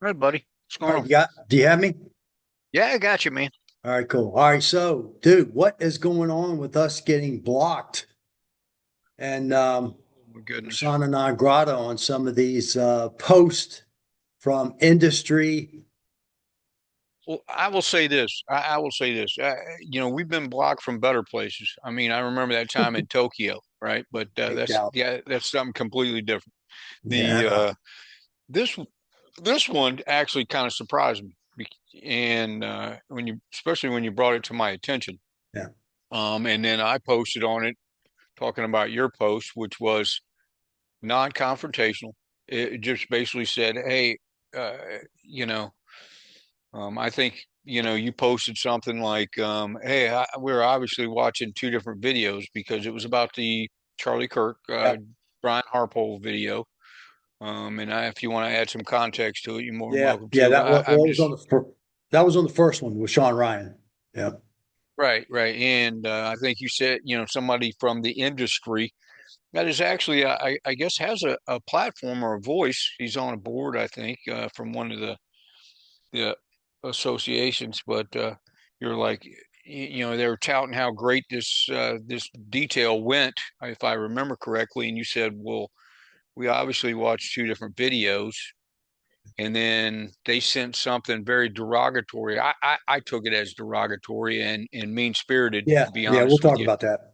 All right, buddy. What's All going right, on? do you have me? Yeah, I got you, man. All right, cool. All right, so dude, what is going on with us getting blocked and Oh, my goodness. persona non grata on some of these posts from industry? Well, I will say this. I will say this. We've been blocked from better places. I mean, I remember that time in Tokyo, right? But No doubt. that's something completely different. The Yeah. this this one actually kind of surprised me, and especially when you brought it to my attention. Yeah. And then I posted on it talking about your post, which was non-confrontational. It just basically said, "Hey, uh, you know." I think, you posted something like, hey, we're obviously watching two different videos because it was about the Charlie Kirk, Yeah. Brian Harpole video. If you want to add some context to it, you're more than Yeah. welcome Yeah. to. That was, I'm was on just that was on the first one with Sean Ryan. Yeah. right, right. And I think you said, somebody from the industry that is actually, I guess, has a platform or a voice. He's on a board, I think, from one of the associations, but you're like, they were touting how great this detail went, if I remember correctly, and you said, well, we obviously watched two different videos, and then they sent something very derogatory. I took it as derogatory and mean spirited, Yeah. to be Yeah. We'll honest with talk you. about that.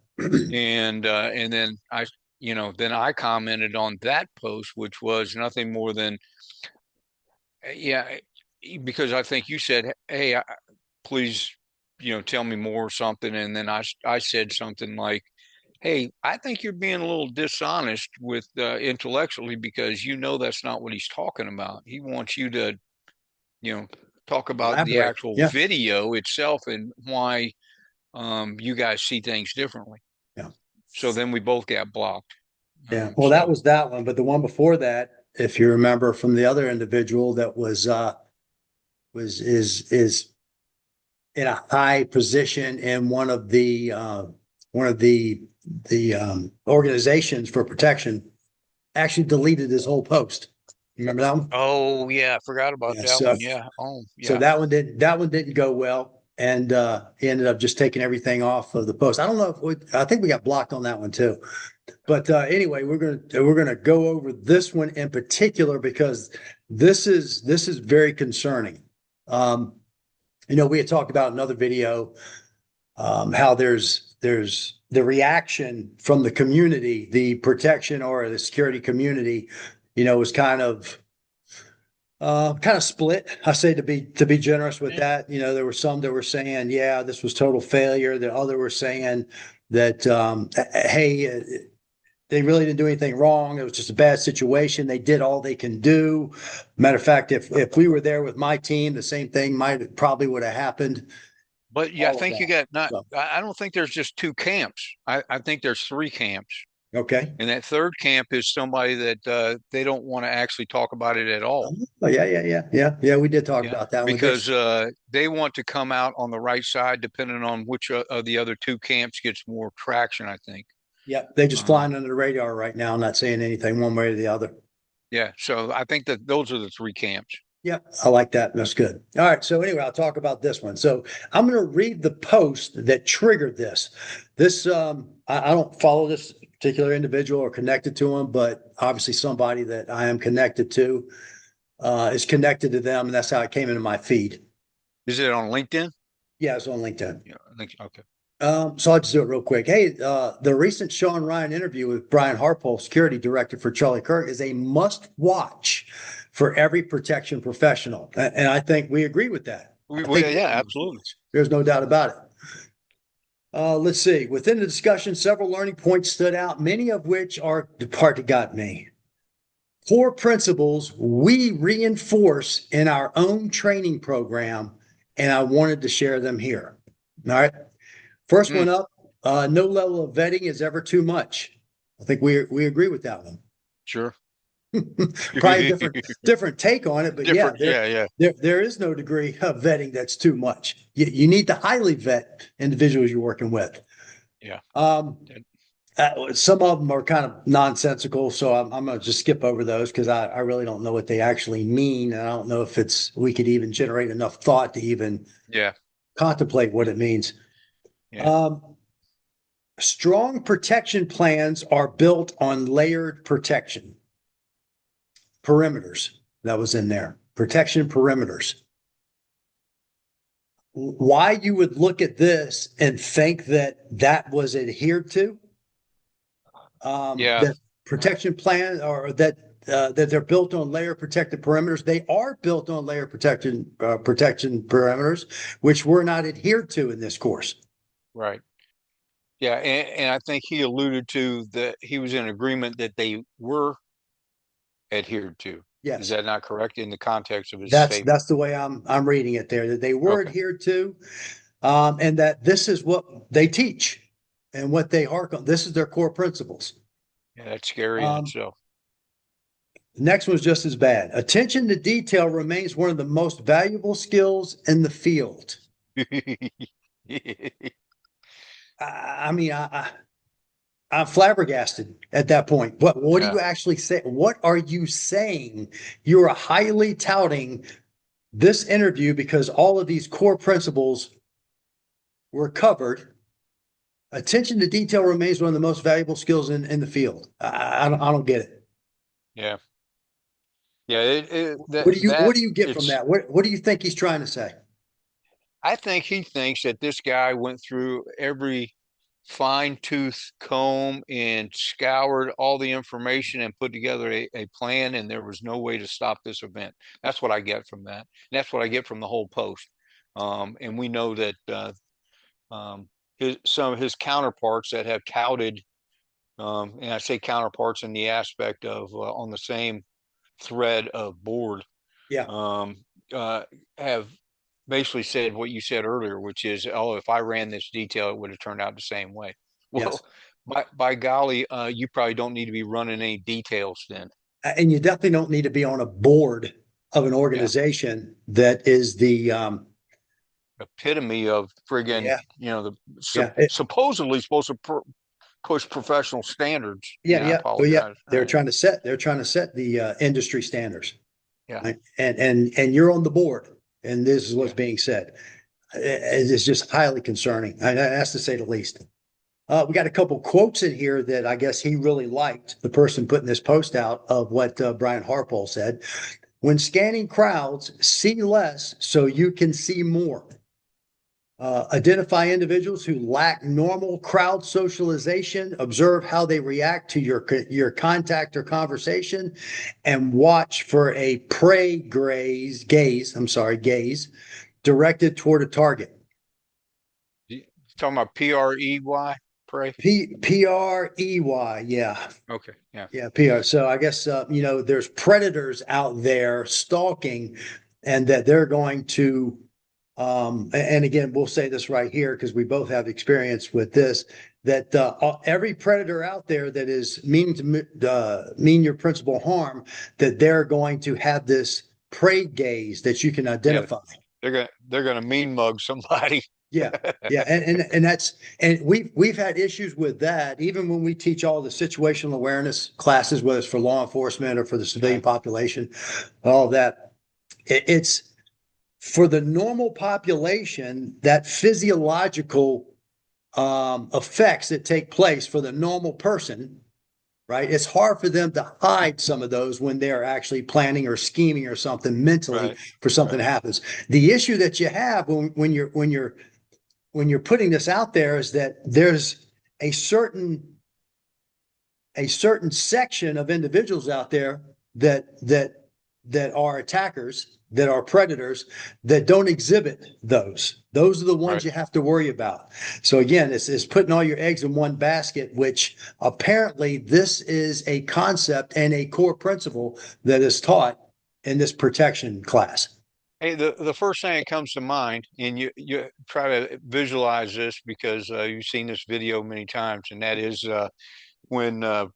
And then then I commented on that post, which was nothing more than yeah, because I think you said, "Hey, please, tell me more or something." And then I said something like, "Hey, I think you're being a little dishonest with intellectually because that's not what he's talking about. He wants you to, you know, talk about the Elaborate. actual Yeah. video itself and why you guys see things differently." Yeah. So then we both got blocked. Yeah. Well, that So was that one, but the one before that, if you remember from the other individual that was is in a high position in one of the organizations for protection actually deleted his whole post. Remember that one? oh yeah, I forgot about Yeah. that one. Yeah. Oh So yeah. that one didn't go well, and he ended up just taking everything off of the post. I don't know if I think we got blocked on that one too. But anyway, we're gonna go over this one in particular because this is very concerning. Um, we had talked about another video, how there's the reaction from the community, the protection or the security community, was kind of split. I say to be generous with Yeah. that. There were some that were saying, yeah, this was total failure. The other were saying that, hey, they really didn't do anything wrong. It was just a bad situation. They did all they can do. Matter of fact, if we were there with my team, the same thing might probably would have happened. But yeah, I All of think you that. got not. So, I don't think there's just two camps. I think there's three camps, okay. and that third camp is somebody that they don't want to actually talk about it at all. Oh, yeah, yeah, yeah, yeah, yeah. We did talk Yeah, about that one. because they want to come out on the right side, depending on which of the other two camps gets more traction. I think. Yeah, they just Um, flying under the radar right now, not saying anything one way or the other. yeah, so I think that those are the three camps. Yeah, I like that. That's good. All right. So anyway, I'll talk about this one. So I'm going to read the post that triggered this. I don't follow this particular individual or connected to him, but obviously somebody that I am connected to is connected to them, and that's how it came into my feed. Is it on LinkedIn? Yeah, it's on LinkedIn. Yeah, I think okay. So I'll just do it real quick. Hey, the recent Sean Ryan interview with Brian Harpole, security director for Charlie Kirk, is a must watch for every protection professional. And I think we agree with that. I think it Yeah, is a must absolutely. watch. There's no doubt about it. Let's see. Within the discussion, several learning points stood out, many of which are the part that got me. Core principles we reinforce in our own training program, and I wanted to share them here. All right. First Mm, one up, no level of vetting is ever too much. I think we agree with that one. sure. Probably a different take on it, but yeah, Different. Yeah, yeah, there is no degree of vetting that's too much. You need to highly vet individuals you're working with. yeah. Um, Some of them are kind of nonsensical, so I'm going to just skip over those because I really don't know what they actually mean, and I don't know if we could even generate enough thought to even Yeah. contemplate what it means. Yeah. Um, Strong protection plans are built on layered protection perimeters. That was in there. Protection perimeters. Why you would look at this and think that that was adhered to? Yeah. That protection plan or that they're built on layer protected perimeters. They are built on layer protection perimeters, which were not adhered to in this course. Right. Yeah. And I think he alluded to that he was in agreement that they were adhered to. Is Yes, that not correct in the context of his that's statement? the way I'm reading it there. That they were Okay. adhered to, and that this is what they teach and what they hark on. This is their core principles. Yeah, that's scary in Um, itself. the next one's just as bad. Attention to detail remains one of the most valuable skills in the field. I mean, I'm flabbergasted at that point. What do Yeah. you actually say? What are you saying? You are highly touting this interview because all of these core principles were covered. Attention to detail remains one of the most valuable skills in the field. I don't get it. Yeah. Yeah. What That do you get from it's, that? What do you think he's trying to say? I think he thinks that this guy went through every fine tooth comb and scoured all the information and put together a plan, and there was no way to stop this event. That's what I get from that. And that's what I get from the whole post. And we know that um, some of his counterparts that have touted, and I say counterparts in the aspect of on the same thread of board, Yeah. um, have basically said what you said earlier, which is, oh, if I ran this detail, it would have turned out the same way. Yes. Well, by golly, you probably don't need to be running any details then. And you definitely don't need to be on a board of an Yeah. organization that is the Epitome of friggin', yeah, the yeah. supposedly supposed to push professional standards. Yeah, I yeah. Well, yeah. apologize. They're trying to set the industry standards, Yeah. right? And you're on the board, and this is what's Yeah. being said. It's just highly concerning. That's to say the least. We got a couple quotes in here that I guess he really liked. The person putting this post out of what Brian Harpole said. When scanning crowds, see less so you can see more. Identify individuals who lack normal crowd socialization, observe how they react to your contact or conversation, and watch for a gaze directed toward a target. Talking about PREY, pray. Prey, yeah. Okay. Yeah. Yeah, PR. So I guess there's predators out there stalking, and that they're going to and again, we'll say this right here because we both have experience with this, that every predator out there that is mean your principal harm, that they're going to have this prey gaze that you can Yeah. identify. They're gonna mean mug somebody. Yeah, yeah, and that's and we've had issues with that even when we teach all the situational awareness classes, whether it's for law enforcement or for the civilian Yeah. population, all that. It's for the normal population, that physiological effects that take place for the normal person, right? It's hard for them to hide some of those when they're actually planning or scheming or something mentally Right. for something Right. that happens. The issue that you have when you're putting this out there is that there's a certain section of individuals out there that are attackers, that are predators, that don't exhibit those. Those are the ones Right. you have to worry about. So again, it's putting all your eggs in one basket, which apparently this is a concept and a core principle that is taught in this protection class. Hey, the first thing that comes to mind, and you try to visualize this because you've seen this video many times, and that is when the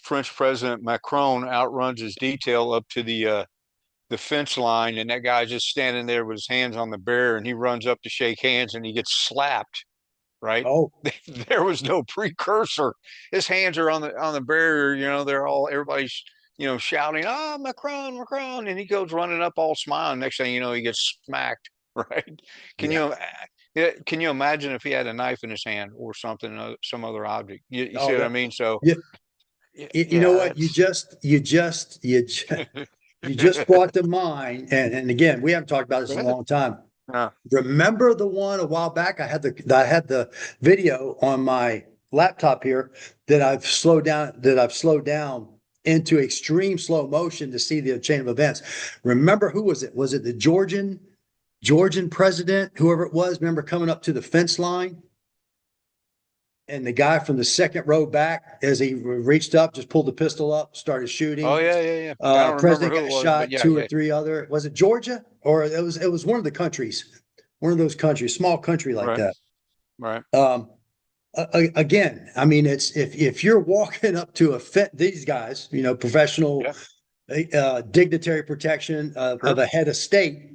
French President Macron outruns his detail up to the fence line, and that guy's just standing there with his hands on the barrier, and he runs up to shake hands, and he gets slapped right? Oh, There was no precursor. His hands are on the barrier, they're all everybody's, shouting, "Ah, Macron, Macron," and he goes running up all smiling. Next thing you know, he gets smacked, right? Can yeah. you can you imagine if he had a knife in his hand or something, some other object? You see Oh, what I that, mean? So yeah. You know yeah, what? You just brought to mind, and again, we haven't talked about this in a that's long time. uh, Remember the one a while back? I had the video on my laptop here that I've slowed down into extreme slow motion to see the chain of events. Remember who was it? Was it the Georgian president, whoever it was? Remember coming up to the fence line? And the guy from the second row back, as he reached up, just pulled the pistol up, started oh shooting. yeah, yeah, yeah. I don't remember President who it got was, but shot. yeah, Two or yeah, three other. Was it Georgia or it was one of the countries, one of those countries, small country like right, that. right, Um, Again, I mean, it's if you're walking up to these guys, professional yeah, dignitary protection of sure, a head of state.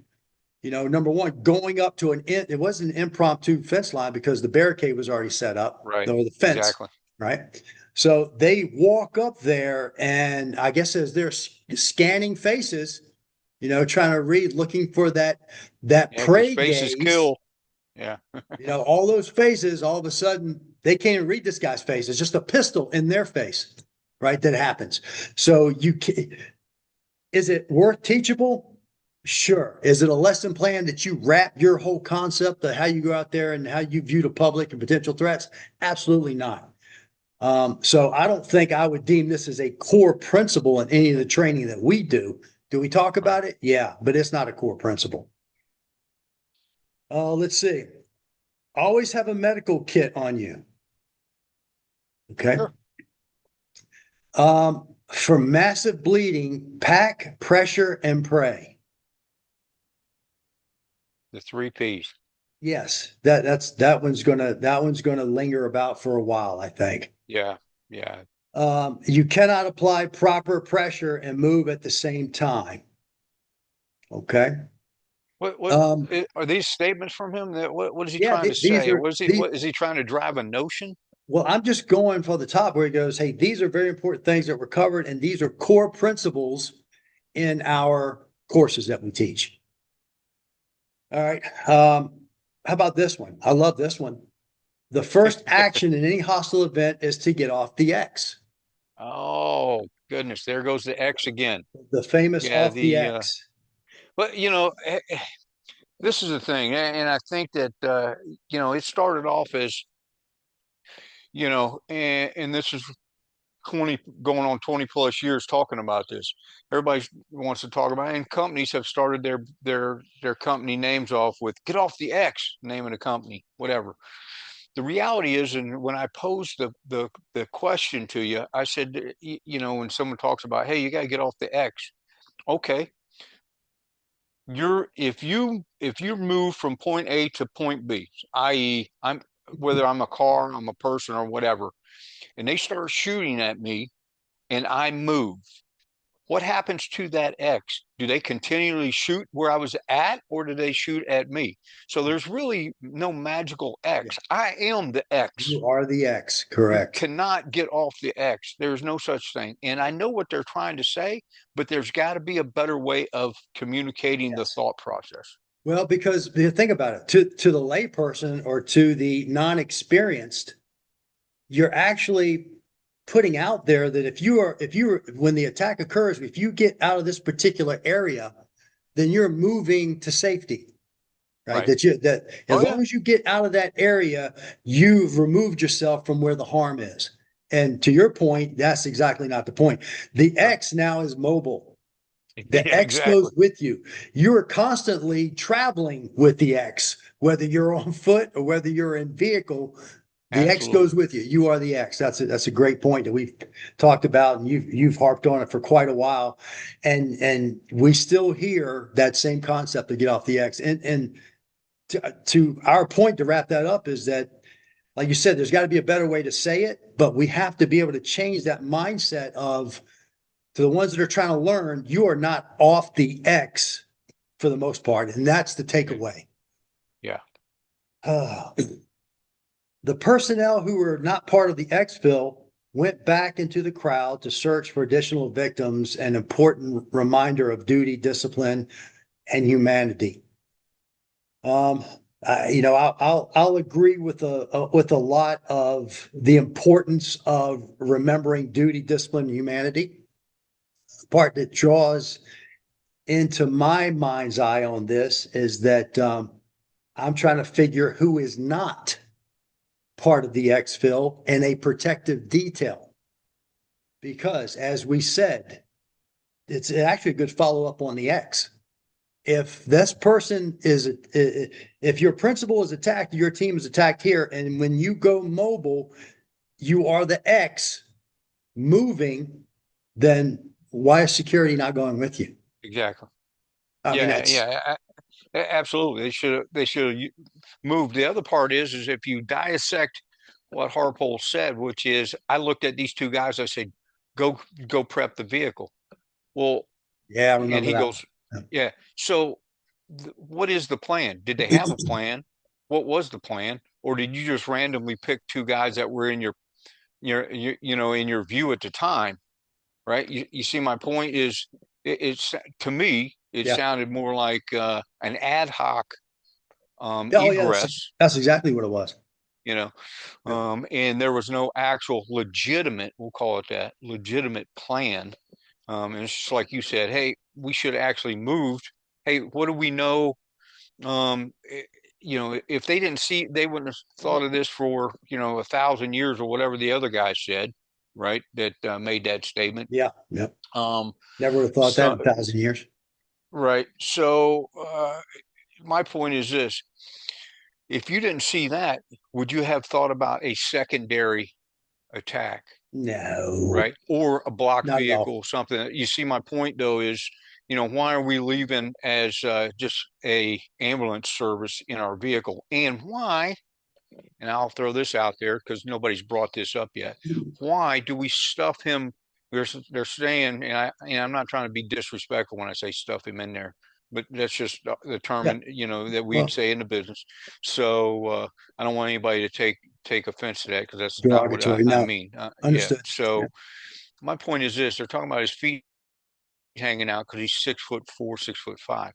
Number one, going up to it wasn't an impromptu fence line because the barricade was already set up, right, or the fence, exactly. right? So they walk up there, and I guess as they're scanning faces, trying to read, looking for that Yeah, because prey faces gaze, kill. Yeah, all those faces, all of a sudden they can't even read this guy's face. It's just a pistol in their face, right? That happens. So is it worth teachable? Sure. Is it a lesson plan that you wrap your whole concept of how you go out there and how you view the public and potential threats? Absolutely not. So I don't think I would deem this as a core principle in any of the training that we do. Do we talk right. about it? Yeah, but it's not a core principle. Let's see. Always have a medical kit on you. Okay. Sure. For massive bleeding, pack, pressure, and pray. The three P's. Yes, that one's gonna linger about for a while, I think. Yeah, yeah. You cannot apply proper pressure and move at the same time. Okay. What Um, are these statements from him? That what is he yeah, trying to these say? are these. What is he trying to drive a notion? Well, I'm just going for the top where he goes, "Hey, these are very important things that were covered, and these are core principles in our courses that we teach." All right. How about this one? I love this one. The first action in any hostile event is to get off the X, Oh goodness, there goes the X again. the famous Yeah, off the the X. but this is the thing, and I think that it started off as and this is 20 going on 20 plus years talking about this. Everybody wants to talk about it, and companies have started their company names off with "get off the X," name of the company, whatever. The reality is, and when I posed the question to you, I said, when someone talks about, "Hey, you got to get off the X," okay, if you move from point A to point B, i.e., whether I'm a car, I'm a person, or whatever, and they start shooting at me, and I move. What happens to that X? Do they continually shoot where I was at, or do they shoot at me? So there's really no magical Yeah, X. I am the X. you are the X, You correct. cannot get off the X. There's no such thing. And I know what they're trying to say, but there's got to be a better way of communicating the Yes. thought process. Well, because think about it, to the layperson or to the non-experienced, you're actually putting out there that if you are when the attack occurs, if you get out of this particular area, then you're moving to safety, right? Right. That Oh, as yeah. long as you get out of that area, you've removed yourself from where the harm is. And to your point, that's exactly not the point. The Right. X now is mobile. The Yeah, X exactly. goes with you. You are constantly traveling with the X, whether you're on foot or whether you're in vehicle. The X Absolutely. goes with you. You are the X. That's a great point that we've talked about, and you've harped on it for quite a while, and we still hear that same concept to get off the X. And to our point, to wrap that up, is that, like you said, there's got to be a better way to say it, but we have to be able to change that mindset of, to the ones that are trying to learn, you are not off the X for the most part, and that's the takeaway. Yeah. Uh, The personnel who were not part of the exfil went back into the crowd to search for additional victims, an important reminder of duty, discipline, and humanity. I'll agree with a lot of the importance of remembering duty, discipline, and humanity. The part that draws into my mind's eye on this is that I'm trying to figure who is not part of the exfil and a protective detail. Because as we said, it's actually a good follow-up on the X. If this person is, if your principal is attacked, your team is attacked here, and when you go mobile, you are the X moving, then why is security not going with you? Exactly. I mean, Absolutely. They should have moved. The other part is if you dissect what Harpole said, which is I looked at these two guys, I said, go prep the vehicle. Well, yeah, I and remember he that goes, yeah. So what is the plan? Did they have a plan? What was the plan? Or did you just randomly pick two guys that were in in your view at the time, right? You see my point is it's to me it Yeah. sounded more like an ad hoc Oh, yeah, egress, that's exactly what it was. you know, Yeah. and there was no actual legitimate, we'll call it that, legitimate plan. And it's just like you said, hey, we should actually moved. Hey, what do we know? If they didn't see, they wouldn't have thought of this for 1,000 years or whatever the other guy said, right? That made that statement. Yeah. Yeah. Um, Never would have thought that so in 1,000 years. right. So my point is this: if you didn't see that, would you have thought about a secondary attack, No, right? Or a blocked not at all. vehicle, something. You see my point though is, why are we leaving as just a ambulance service in our vehicle? And why, and I'll throw this out there because nobody's brought this up yet. Why do we stuff him? They're saying, and I'm not trying to be disrespectful when I say stuff him in there, but that's just the term, Yeah. that we'd Well, say in the business. So I don't want anybody to take offense to that because that's not what derogatory. I No, mean. Yeah. understood. Yeah. So my point is this: they're talking about his feet hanging out because he's 6'4", 6'5".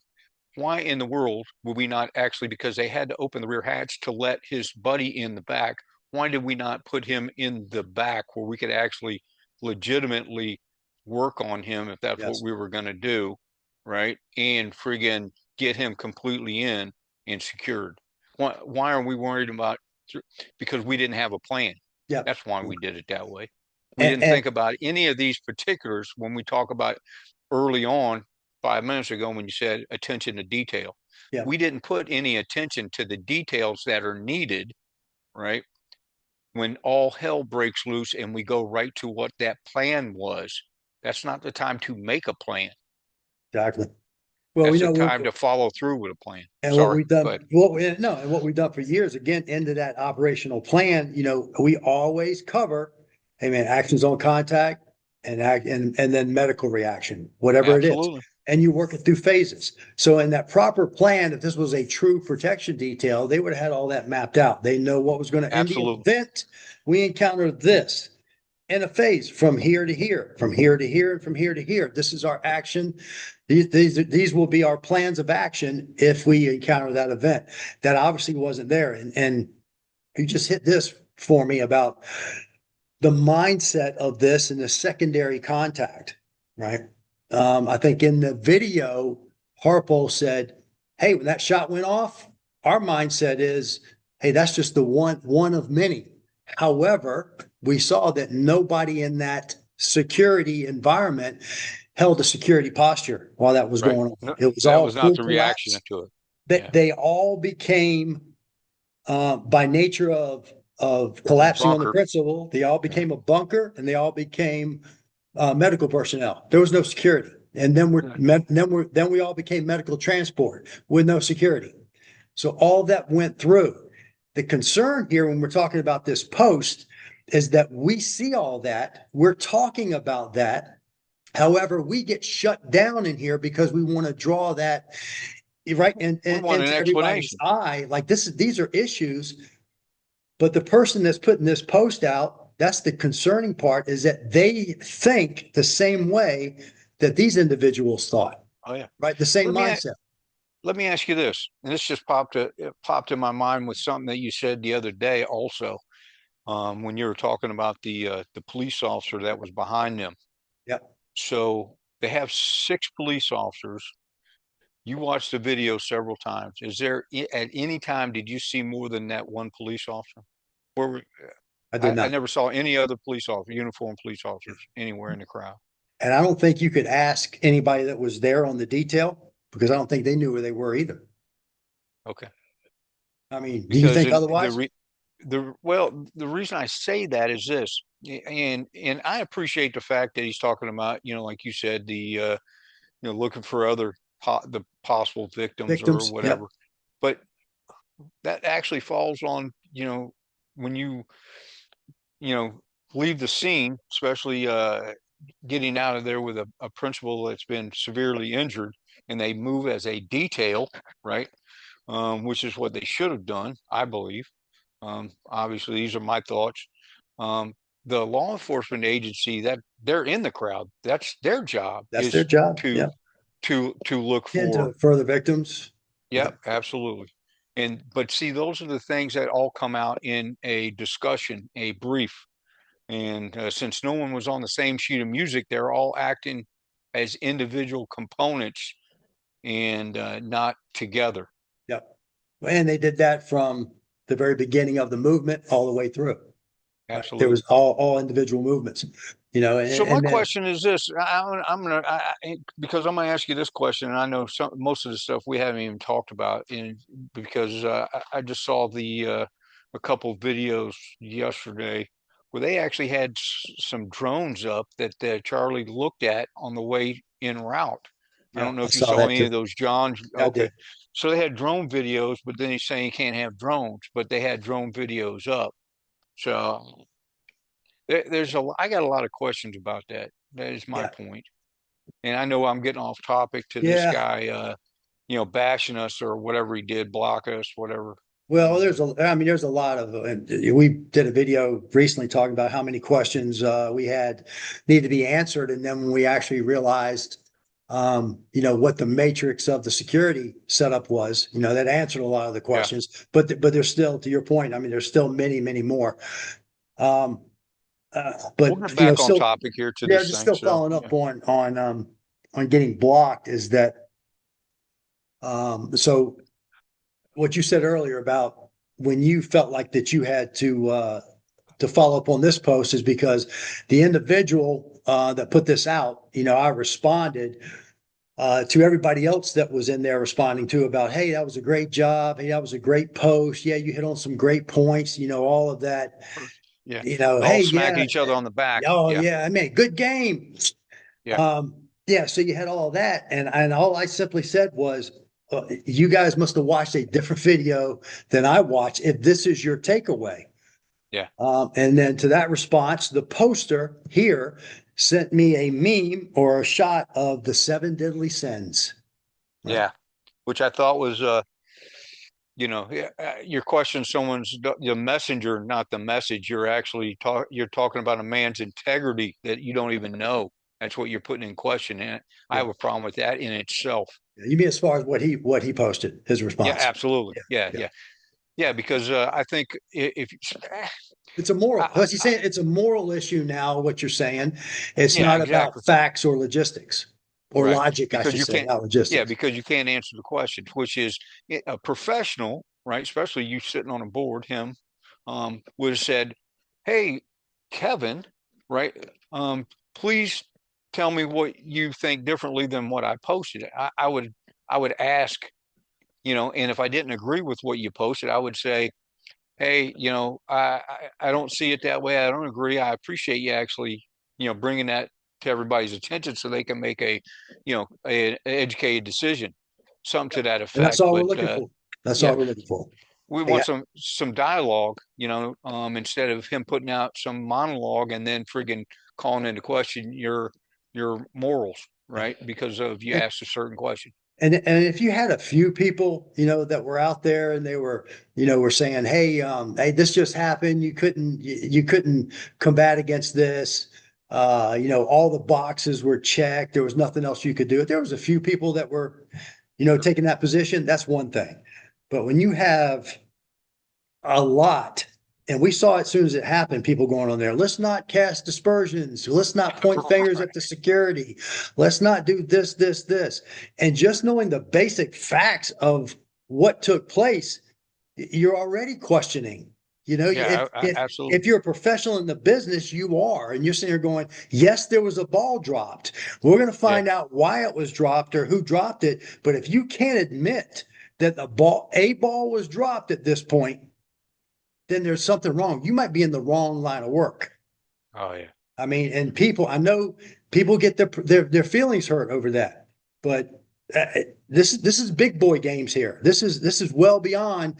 Why in the world would we not actually, because they had to open the rear hatch to let his buddy in the back, why did we not put him in the back where we could actually legitimately work on him if that's what Yes. we were going to do, right? And friggin' get him completely in and secured. Why are we worried about? Because we didn't have a plan. Yeah. That's why we did it that way. We And, didn't and think about any of these particulars when we talk about early on 5 minutes ago when you said attention to detail. yeah, We didn't put any attention to the details that are needed, right? When all hell breaks loose and we go right to what that plan was. That's not the time to make a plan. exactly. Well, we That's the know time to follow through with a plan. and what Sorry, we've done, but and what we've done for years, again, into that operational plan, we always cover, hey man, actions on contact and then medical reaction, whatever it is. absolutely. And you work it through phases. So in that proper plan, if this was a true protection detail, they would have had all that mapped out. They know what was going to end the Absolutely. event. We encountered this in a phase from here to here, from here to here, and from here to here. This is our action. These will be our plans of action if we encounter that event. That obviously wasn't there. And you just hit this for me about the mindset of this and the secondary contact, right? I think in the video, Harpo said, hey, when that shot went off, our mindset is, hey, that's just the one of many. However, we saw that nobody in that security environment held a security posture while that was Right. going on. No, It was that all was not full the reaction collapse. to it. That Yeah. they all became, by nature of collapsing on the Bunker. principal, they all Yeah. became a bunker and they all became medical personnel. There was no security, and then we all became medical transport with no security. So all that went through. The concern here when we're talking about this post is that we see all that. We're talking about that. However, we get shut down in here because we want to draw that right We want an into everybody's explanation. eye. Like these are issues. But the person that's putting this post out, that's the concerning part, is that they think the same way that these individuals thought, Oh yeah. right? The same Let me mindset. let me ask you this, and this just it popped in my mind with something that you said the other day also, when you were talking about the police officer that was behind them. Yep. So they have six police officers. You watched the video several times. Is there at any time did you see more than that one police officer? Where I did I not. never saw any other police officer, uniformed police officers anywhere in the crowd. And I don't think you could ask anybody that was there on the detail because I don't think they knew where they were either. Okay. I mean, do you Because think in otherwise? the reason I say that is this, and I appreciate the fact that he's talking about, like you said, looking for the possible victims or Victims? whatever. Yep. But that actually falls on, when you know leave the scene, especially getting out of there with a principal that's been severely injured, and they move as a detail, right? Which is what they should have done, I believe. Obviously, these are my thoughts. Um, the law enforcement agency that they're in the crowd, that's their job That's their is job. to Yep. look for. Into further victims. Yep, Yep. absolutely. But see, those are the things that all come out in a discussion, a brief. And since no one was on the same sheet of music, they're all acting as individual components and not together. Yep. And they did that from the very beginning of the movement all the way through. Right. There was Absolutely. all individual movements, So my and then question is this: I'm gonna because I'm gonna ask you this question, and I know most of the stuff we haven't even talked about, and because I just saw a couple videos yesterday where they actually had some drones up that Charlie looked at on the way en route. I yeah, don't know I if you saw saw that any too. of those, John. I Okay, did. so they had drone videos, but then he's saying you can't have drones, but they had drone videos up. So I got a lot of questions about that. That is my Yeah. point. And I know I'm getting off topic to this Yeah. guy, bashing us or whatever he did, block us, whatever. Well, But I mean, there's a lot of, and we did a video recently talking about how many questions we had need to be answered. And then when we actually realized, what the matrix of the security setup was, that answered a lot of the yeah, questions. But there's still, to your point, I mean, there's still many, many more. Um, we'll but get back on still, topic here to yeah, this just thing. still So following yeah, up on getting blocked is that so what you said earlier about when you felt like that you had to follow up on this post is because the individual that put this out, I responded to everybody else that was in there responding to about, hey, that was a great job. Hey, that was a great post. Yeah, you hit on some great points, all of that. yeah, Hey, all smacking yeah, each other on the back. oh Yeah, yeah, I mean, good game. yeah, Yeah, so you had all of that, and all I simply said was, you guys must have watched a different video than I watched. If this is your takeaway, yeah, and then to that response, the poster here sent me a meme or a shot of the seven deadly sins. Right? yeah. Which I thought was, yeah, you're questioning the messenger, not the message. You're talking about a man's integrity that you don't even know. That's what you're putting in question. And I Yeah. have a problem with that in itself. You mean as far as what he posted, his Yeah, response? absolutely. Yeah, Yeah, yeah. yeah, yeah. Because I think if It's a moral. I, What's he saying? It's a moral issue now. What you're saying, it's yeah, not about exactly. facts or logistics or Right. logic, I Because should you say, can't, not yeah, logistics. because you can't answer the question, which is a professional, right? Especially you sitting on a board, him, would have said, "Hey, Kevin, right? Please tell me what you think differently than what I posted." I would ask, and if I didn't agree with what you posted, I would say, "Hey, I don't see it that way. I don't agree. I appreciate you actually, bringing that to everybody's attention so they can make an educated decision, something to that And that's effect." all we're But looking for. That's yeah, all we're looking for. we Yeah. want some dialogue, instead of him putting out some monologue and then friggin' calling into question your morals, right? Because of you And, asked a certain question. And if you had a few people, that were out there and they were, were saying, hey, this just happened. You couldn't combat against this. All the boxes were checked. There was nothing else you could do. If there was a few people that were, taking that position, that's one thing. But when you have a lot. And we saw it as soon as it happened, people going on there. Let's not cast dispersions. Let's not point fingers at the security. Let's not do this, this, this. And just knowing the basic facts of what took place, you're already questioning. Yeah, If absolutely. you're a professional in the business, you are, and you're sitting here going, yes, there was a ball dropped. We're going to Yeah, find out why it was dropped or who dropped it. But if you can't admit that a ball was dropped at this point, then there's something wrong. You might be in the wrong line of work. oh yeah. I mean, and I know people get their feelings hurt over that, but this is big boy games here. This is well beyond,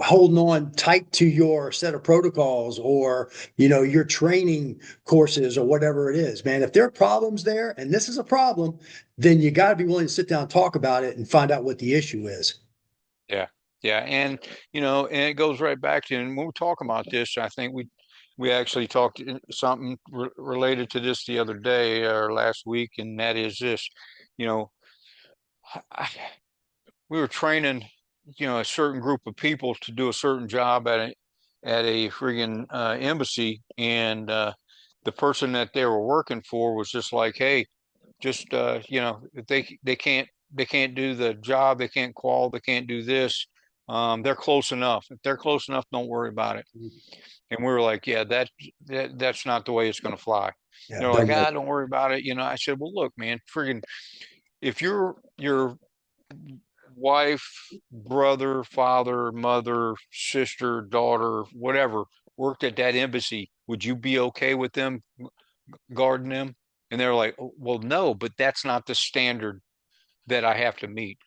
holding on tight to your set of protocols or your training courses or whatever it is, man. If there are problems there, and this is a problem, then you got to be willing to sit down and talk about it and find out what the issue is. Yeah, yeah, and and it goes right back to, and when we're talking about this, I think we actually talked something related to this the other day or last week, and that is this, you know, I, we were training, a certain group of people to do a certain job at a friggin' embassy, and the person that they were working for was just like, hey, just if they can't do the job, they can't qual, they can't do this. They're close enough. If they're close enough, don't worry about it. And we were like, yeah, that's not the way it's going to fly. Yeah, They're like, don't worry. don't worry about it. I said, well, look, man, friggin', if your wife, brother, father, mother, sister, daughter, whatever worked at that embassy, would you be okay with them guarding them? And they're like, "Oh, well, no, but that's not the standard that I have to meet."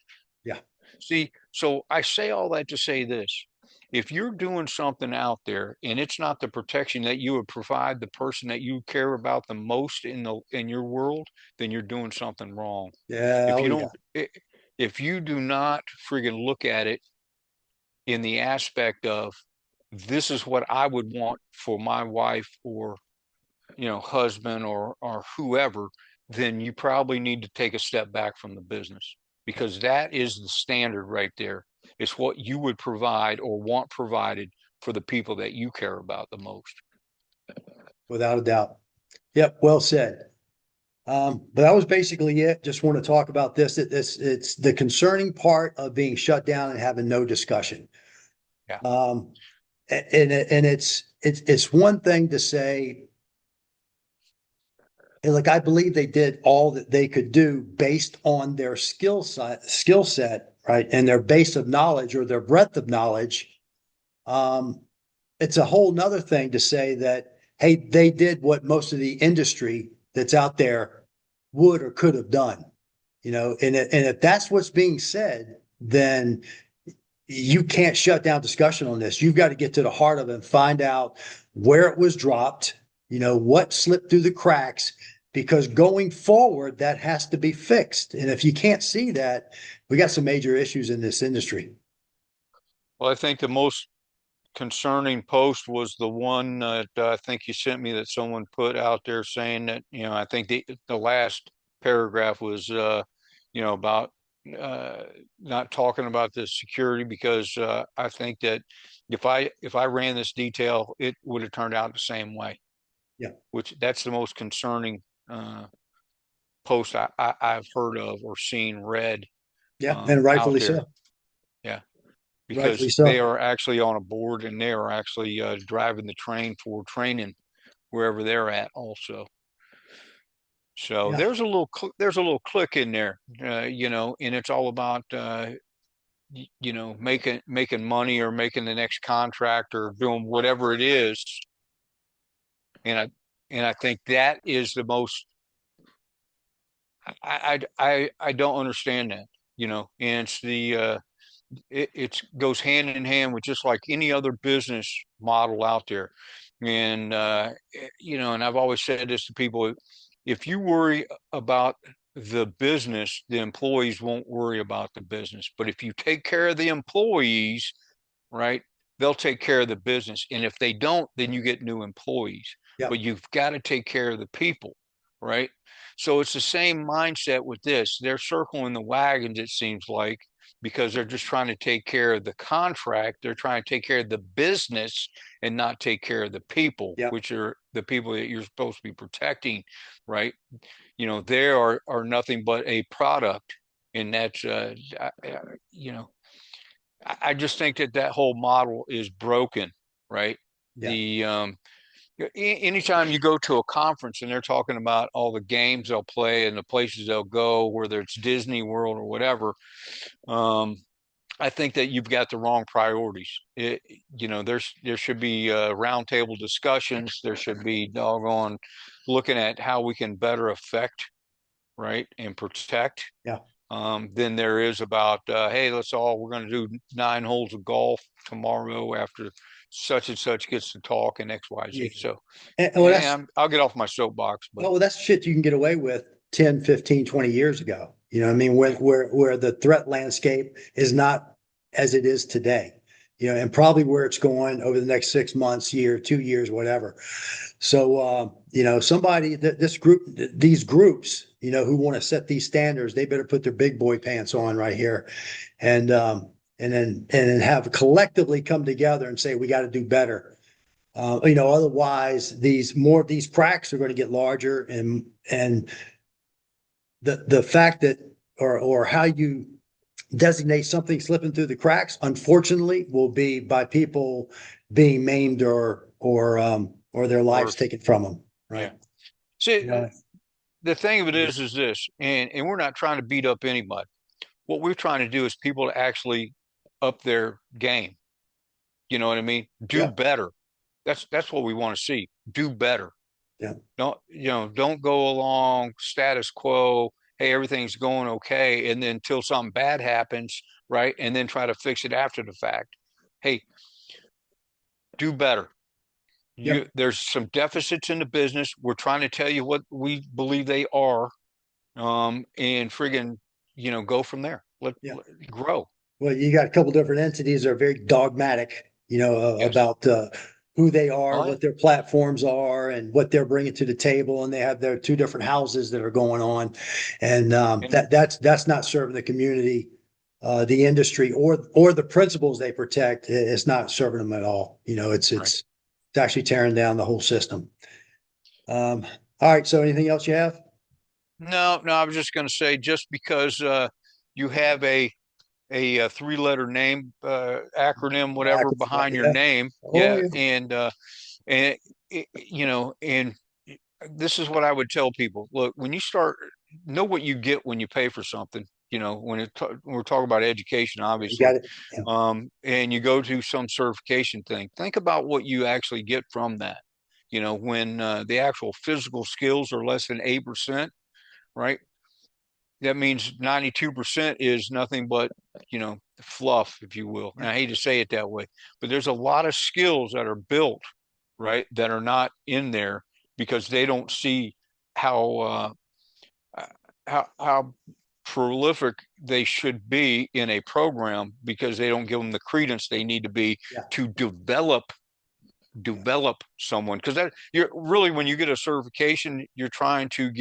Yeah. See, so I say all that to say this. If you're doing something out there and it's not the protection that you would provide the person that you care about the most in your world, then you're doing something wrong. Yeah. If Oh, you yeah. don't if you do not friggin' look at it in the aspect of this is what I would want for my wife or husband or whoever, then you probably need to take a step back from the business because that is the standard right there. It's what you would provide or want provided for the people that you care about the most. Without a doubt. Yep. Well said. But that was basically it. Just want to talk about this. It's the concerning part of being shut down and having no discussion. Yeah. Um, and it's one thing to say, like, I believe they did all that they could do based on their skill set, right, and their base of knowledge or their breadth of knowledge. Um, it's a whole nother thing to say that, hey, they did what most of the industry that's out there would or could have done, and if that's what's being said, then you can't shut down discussion on this. You've got to get to the heart of it and find out where it was dropped, what slipped through the cracks, because going forward, that has to be fixed. And if you can't see that, we got some major issues in this industry. Well, I think the most concerning post was the one that I think you sent me that someone put out there saying that, I think the last paragraph was, about uh, not talking about the security because I think that if I ran this detail, it would have turned out the same way, Yeah. which that's the most concerning post I've heard of or seen read Yeah. And out rightfully there. so. Yeah, Rightfully because they so. are actually on a board and they are actually driving the train for training wherever they're at also. So Yeah. there's a little click in there, and it's all about making money or making the next contract or doing whatever it is. And I think that is the most I don't understand that, and it's it goes hand in hand with just like any other business model out there. And and I've always said this to people, if you worry about the business, the employees won't worry about the business. But if you take care of the employees, right, they'll take care of the business. And if they don't, then you get new employees. Yep. But you've got to take care of the people, right? So it's the same mindset with this. They're circling the wagons, it seems like, because they're just trying to take care of the contract. They're trying to take care of the business and not take care of the people, Yep. which are the people that you're supposed to be protecting, right? They are nothing but a product, and that's you know, I just think that that whole model is broken, right? Yeah. The Anytime you go to a conference and they're talking about all the games they'll play and the places they'll go, whether it's Disney World or whatever, um, I think that you've got the wrong priorities. There should be roundtable discussions. There should be doggone looking at how we can better affect, right, and protect, Yeah. than there is about, hey, we're going to do 9 holes of golf tomorrow after such and such gets to talk and X, Y, Yeah. Z. So, Well, yeah, I'll get off my soapbox, but well, that's shit you can get away with 10, 15, 20 years ago. You know what I mean? yeah, Where the threat landscape is not as it is today, and probably where it's going over the next 6 months, year, 2 years, whatever. So, somebody that these groups, who want to set these standards, they better put their big boy pants on right here, and then have collectively come together and say we got to do better. Otherwise more of these cracks are going to get larger, and the fact that or how you designate something slipping through the cracks, unfortunately, will be by people being maimed or their or lives taken from them. yeah. Right. See, Yeah. the thing of it is this, and we're not trying to beat up anybody. What we're trying to do is people to actually up their game. You know what I mean? Do Yeah. better. That's what we want to see. Do better. Yeah. Don't go along status quo. Hey, everything's going okay, and then until something bad happens, right? And then try to fix it after the fact. Hey, do better. Yep. There's some deficits in the business. We're trying to tell you what we believe they are, and friggin', go from there. Yeah. Let grow. Well, you got a couple different entities that are very dogmatic, Yes. about who they are, Oh, yeah. what their platforms are, and what they're bringing to the table. And they have their two different houses that are going on, and And that's not serving the community, the industry, or the principles they protect. It's not serving them at all. right. It's actually tearing down the whole system. All right. So, anything else you have? No, no, I was just going to say, just because you have a 3-letter name, acronym, whatever, behind your Yeah. name. Oh, Yeah. yeah. And and this is what I would tell people. Look, when you start, know what you get when you pay for something, when we're talking about education, You obviously, got it. Yeah. and you go to some certification thing, think about what you actually get from that. When the actual physical skills are less than 8%, right? That means 92% is nothing but, fluff, if you will. And Yeah. I hate to say it that way, but there's a lot of skills that are built, right, that are not in there because they don't see how how prolific they should be in a program because they don't give them the credence they need to be Yeah. to develop someone, because that you're really, when you get a certification, you're trying to